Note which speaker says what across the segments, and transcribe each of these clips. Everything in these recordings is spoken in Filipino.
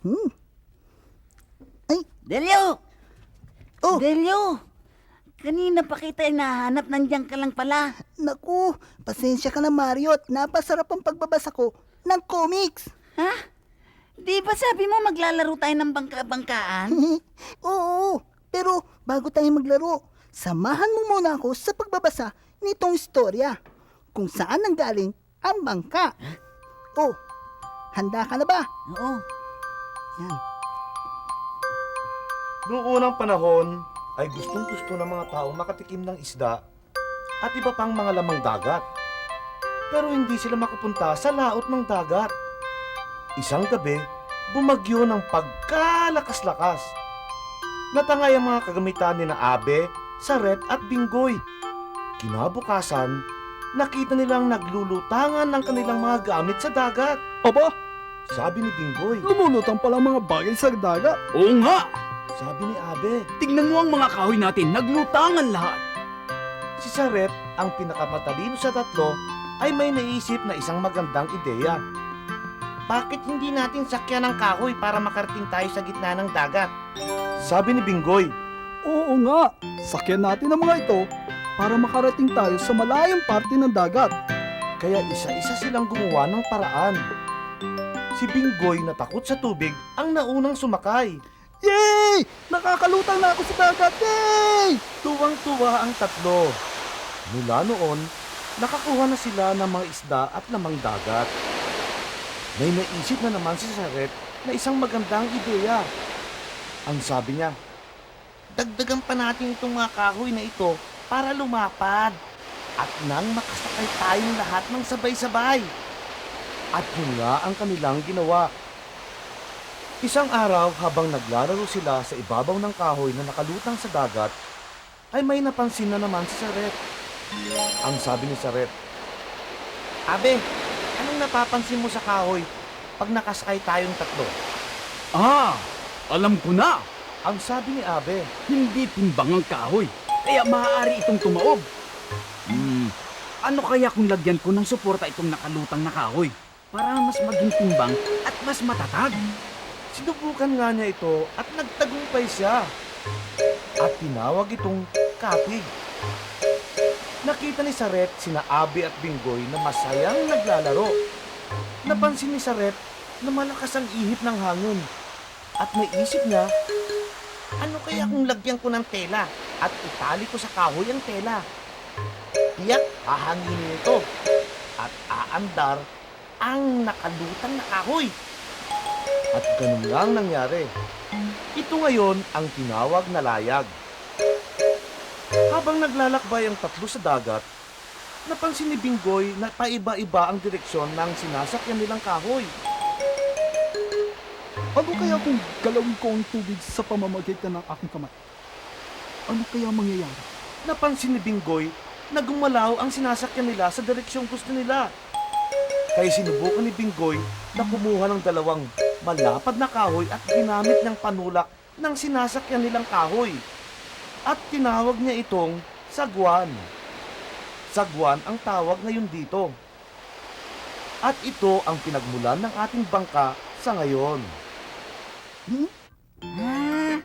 Speaker 1: Hmm. Ay,
Speaker 2: Delio!
Speaker 1: oh,
Speaker 2: Delio! Kanina pa kita hinahanap, nandiyan ka lang pala.
Speaker 1: naku, pasensya ka na Mario at napasarap ang pagbabasa ko ng comics.
Speaker 2: Ha? Di ba sabi mo maglalaro tayo ng bangka-bangkaan?
Speaker 1: Oo, pero bago tayo maglaro, samahan mo muna ako sa pagbabasa nitong istorya kung saan nanggaling ang bangka. Oh, handa ka na ba?
Speaker 2: Oo.
Speaker 1: Yan.
Speaker 3: Noong unang panahon ay gustong-gusto ng mga tao makatikim ng isda at iba pang mga lamang dagat. Pero hindi sila makapunta sa laot ng dagat. Isang gabi, bumagyo ng pagkalakas-lakas. Natangay ang mga kagamitan ni na Abe, Saret at Binggoy. Kinabukasan, nakita nilang naglulutangan ng kanilang mga gamit sa dagat.
Speaker 4: Aba,
Speaker 3: Sabi ni Binggoy.
Speaker 4: lumulutang pala ang mga bagay sa dagat.
Speaker 5: Oo nga!
Speaker 3: Sabi ni Abe.
Speaker 5: Tignan mo ang mga kahoy natin, naglutangan lahat.
Speaker 3: Si Saret, ang pinakamatalino sa tatlo, ay may naisip na isang magandang ideya. Bakit hindi natin sakyan ng kahoy para makarating tayo sa gitna ng dagat? Sabi ni Binggoy.
Speaker 4: Oo nga, sakyan natin ang mga ito para makarating tayo sa malayong parte ng dagat.
Speaker 3: Kaya isa-isa silang gumawa ng paraan. Si Binggoy na takot sa tubig ang naunang sumakay.
Speaker 4: Yay! Nakakalutang na ako sa dagat! Yay!
Speaker 3: Tuwang-tuwa ang tatlo. Mula noon, nakakuha na sila ng mga isda at lamang dagat. May naisip na naman si Saret na isang magandang ideya. Ang sabi niya, dagdagan pa natin itong mga kahoy na ito para lumapad. At nang makasakay tayong lahat ng sabay-sabay. At yun nga ang kanilang ginawa. Isang araw habang naglalaro sila sa ibabaw ng kahoy na nakalutang sa dagat, ay may napansin na naman si Saret. Ang sabi ni Saret, Abe, anong napapansin mo sa kahoy pag nakasakay tayong tatlo?
Speaker 5: Ah, alam ko na!
Speaker 3: Ang sabi ni Abe,
Speaker 5: Hindi timbang ang kahoy, kaya maaari itong tumaob. Ano kaya kung lagyan ko ng suporta itong nakalutang na kahoy para mas maging timbang at mas matatag?
Speaker 3: sinubukan nga niya ito at nagtagumpay siya. At tinawag itong kapig. Nakita ni Saret sina Abe at Binggoy na masayang naglalaro. Napansin ni Saret na malakas ang ihip ng hangin. At naisip niya, ano kaya kung lagyan ko ng tela at itali ko sa kahoy ang tela? Tiyak, hahanginin ito at aandar ang nakalutang na kahoy. At ganun lang nangyari. Ito ngayon ang tinawag na layag. Habang naglalakbay ang tatlo sa dagat, napansin ni Binggoy na paiba-iba ang direksyon ng sinasakyan nilang kahoy.
Speaker 4: Ano kaya kung galawin ko ang tubig sa pamamagitan ng aking kamay? Ano kaya mangyayari?
Speaker 3: Napansin ni Binggoy na gumalaw ang sinasakyan nila sa direksyong gusto nila. Kaya sinubukan ni Binggoy na kumuha ng dalawang malapad na kahoy at ginamit niyang panulak ng sinasakyan nilang kahoy. At tinawag niya itong sagwan. Sagwan ang tawag ngayon dito. At ito ang pinagmulan ng ating bangka sa ngayon.
Speaker 2: Ah,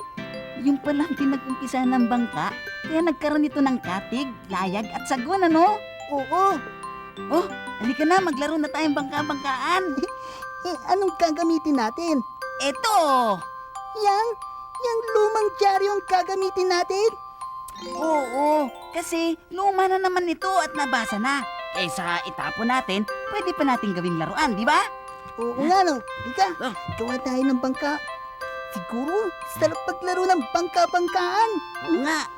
Speaker 2: yung palang pinag-umpisa ng bangka, kaya nagkaroon ito ng katig, layag at sagwan, ano?
Speaker 1: Oo,
Speaker 2: Oh, halika na, maglaro na tayong bangka-bangkaan.
Speaker 1: anong gagamitin natin?
Speaker 2: Eto!
Speaker 1: Yang lumang dyaryo ang gagamitin natin?
Speaker 2: Oo, kasi luma na naman ito at nabasa na. Kaysa itapon natin, pwede pa natin gawing laruan, di ba?
Speaker 1: Oo nga no, Ika,
Speaker 2: Oh.
Speaker 1: gawa tayo ng bangka. Siguro, sarap paglaro ng bangka-bangkaan.
Speaker 2: Oo nga.